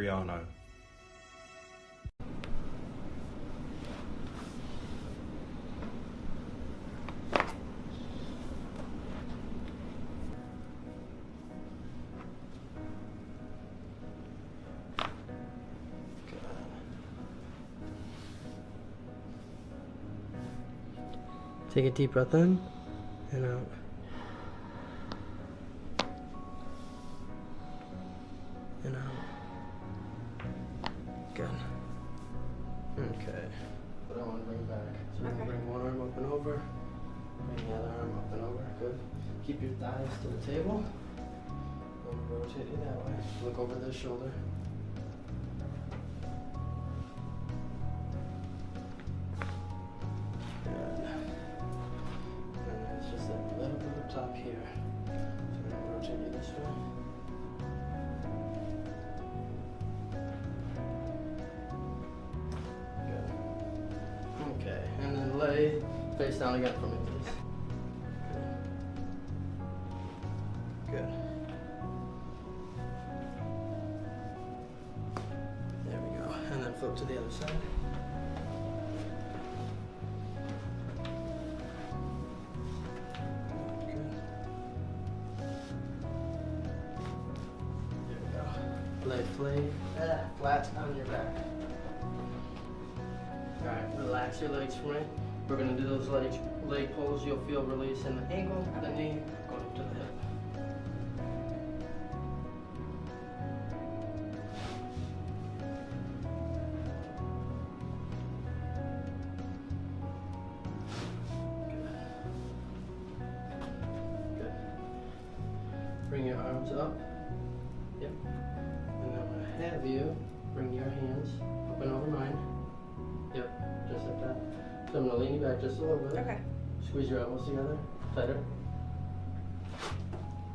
Cipriano. Take a deep breath in and out. And out. Good. Okay. But I want to bring it back. So I'm going to bring one arm up and over. Bring the other arm up and over. Good. Keep your thighs to the table. And rotate it that way. Look over the shoulder. Top here. So I'm going to rotate you this way. Good. Okay, and then lay face down again for me, please. Good. There we go. And then flip to the other side. Lay flat on your back. Alright, relax your legs for me. We're going to do those leg pulls. You'll feel release in the ankle, the knee, going up to the hip. Good. Bring your arms up. Yep. Have you bring your hands up and over mine. Yep, just like that. So I'm going to lean you back just a little bit. Okay. Squeeze your elbows together, tighter.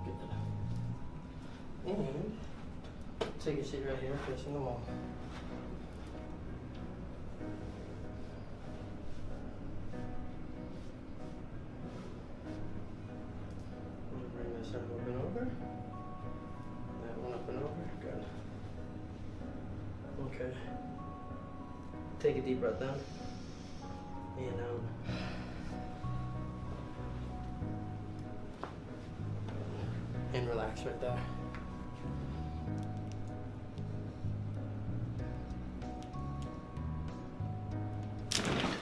Good. And take a seat right here, facing the wall. Bring this arm up and over. That one up and over. Good. Okay. Take a deep breath in and out. And relax right there.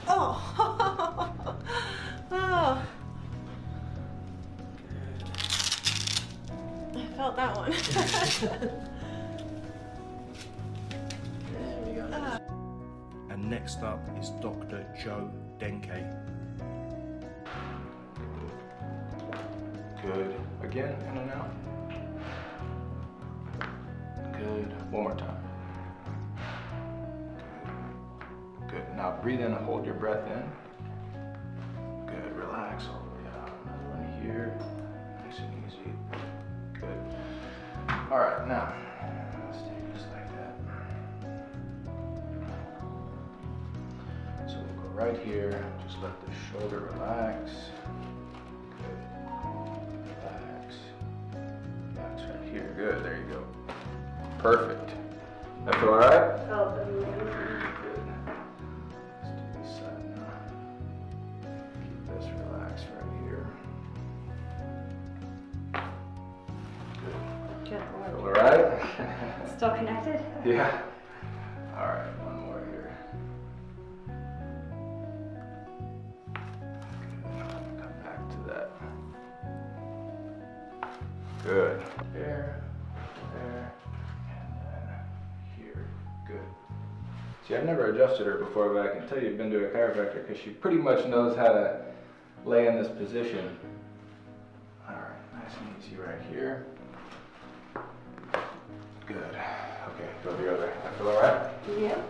Oh! Oh! Good. I felt that one. And next up is Dr. Joe Denke. Good. Again, in and out. Good. One more time. Good. Good. Now breathe in and hold your breath in. Good. Relax all the way out. Another one here. Nice and easy. Good. All right, now stay just like that. So we'll go right here. Just let the shoulder relax. Here, good, there you go. Perfect. That feel all right? Oh, good. Let's do this side now. Keep this relaxed right here. Good. Good. Feel all right? Still connected? Yeah. All right, one more here. Good. Come back to that. Good. There, and then here. Good. See, I've never adjusted her before, but I can tell you've been to a chiropractor because she pretty much knows how to lay in this position. All right, nice and easy right here. Good. Okay, go the other. I feel all right? Yeah.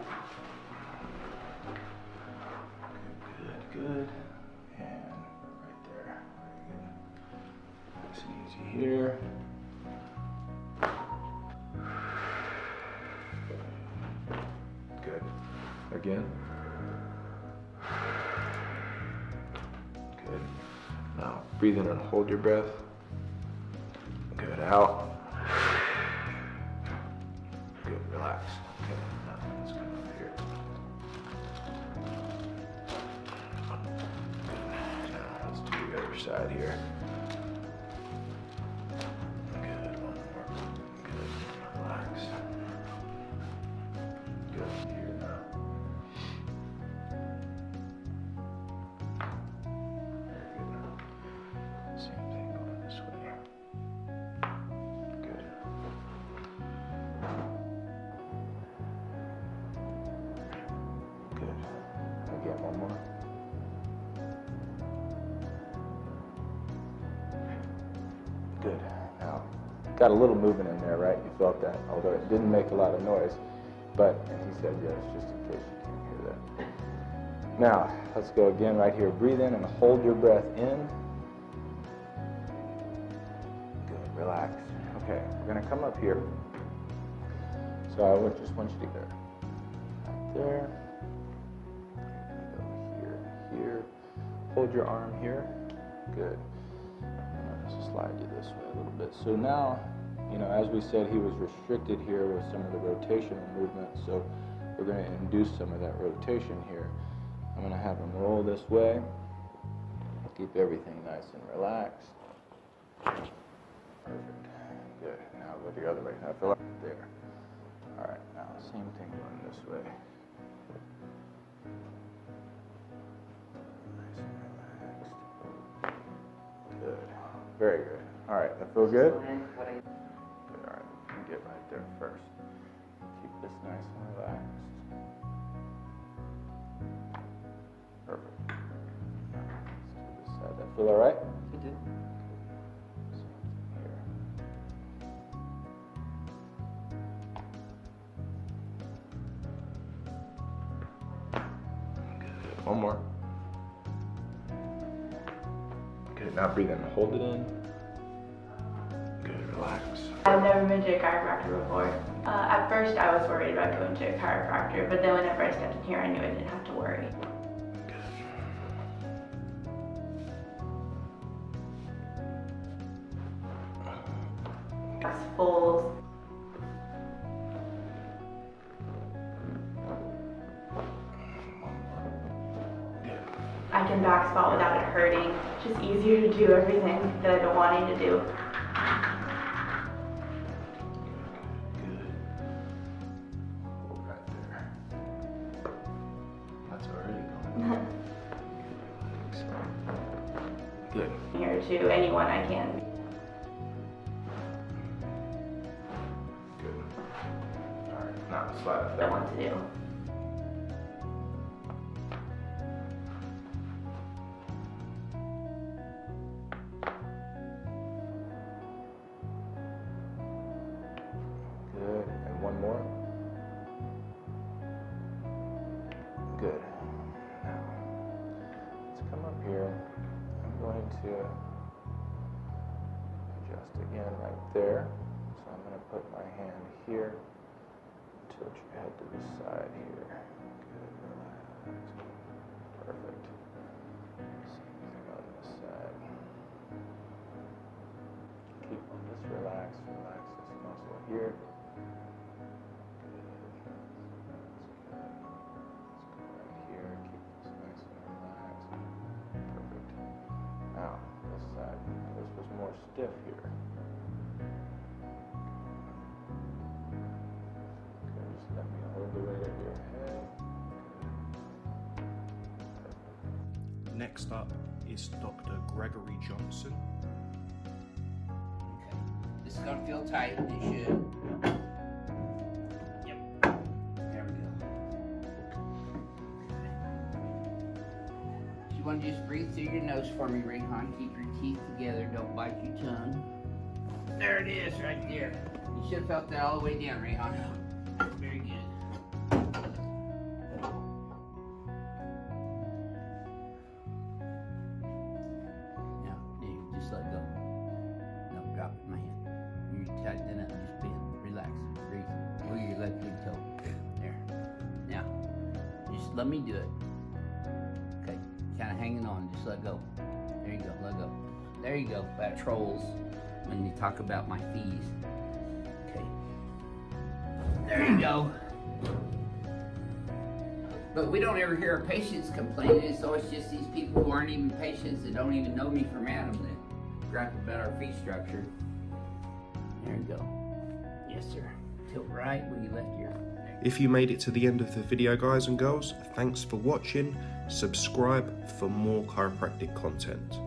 Good, good. And right there. Very good. Nice and easy here. Good. Again. Good. Now breathe in and hold your breath. Good. Out. Good. Relax. Okay, now let's come up here. Now let's do the other side here. Good, one more. Good, relax. Good, here now. Very good now. Same thing going this way. Good. Good. Again, one more. Good. Now, got a little movement in there, right? You felt that, although it didn't make a lot of noise. But, and he said yes, just in case you can't hear that. Now, let's go again right here. Breathe in and hold your breath in. Good, relax. Okay, we're gonna come up here. So I just want you to go right there. Go here, here. Hold your arm here. Good. Just slide you this way a little bit. So now, you know, as we said, he was restricted here with some of the rotational movement, so we're going to induce some of that rotation here. I'm going to have him roll this way. Keep everything nice and relaxed. Perfect. Good. Now go the other way. Now fill up there. All right. Now same thing going this way. Nice and relaxed. Good. Very good. All right. That feel good? Good. All right. You can get right there first. Keep this nice and relaxed. Perfect. Now, let's do this side. That feel all right? It did. Here. Good. One more. Good. Now breathe in. Hold it in. Good. Relax. I've never been to a chiropractor before. At first I was worried about going to a chiropractor, but then whenever I stepped in here I knew I didn't have to worry. Folds. I can back squat without it hurting. It's just easier to do everything that I've been wanting to do. Good. Hold right there. That's already going. Good. Here to anyone I can. Good. All right. Now slide up I that want to do. Good. And one more. Good. Now, let's come up here. I'm going to adjust again right there. So I'm going to put my hand here. Tilt your head to the side here. Good. Relax. Perfect. Same thing on this side. Keep on this relaxed. Relax this muscle here. Stiff here. Okay, just let me hold the weight of your head. Next up is Dr. Gregory Johnson. Okay. This is gonna feel tight, and it should. Yep. There we go. You wanna just breathe through your nose for me, Rayhan. Keep your teeth together, don't bite your tongue. There it is, right there. You should have felt that all the way down, Rayhan. Very good. Now, dude, just let go. No, drop it in my hand. You tighten it up, just bend. Relax. Breathe. Move your left big toe. There. Now, just let me do it. Okay, kind of hanging on, just let go. There you go, let go. There you go, that trolls when you talk about my fees. Okay. There you go. But we don't ever hear our patients complaining, so it's just these people who aren't even patients that don't even know me from Adam that gripe about our fee structure. There you go. Yes, sir. Tilt right where you left your... If you made it to the end of the video, guys and girls, thanks for watching. Subscribe for more chiropractic content.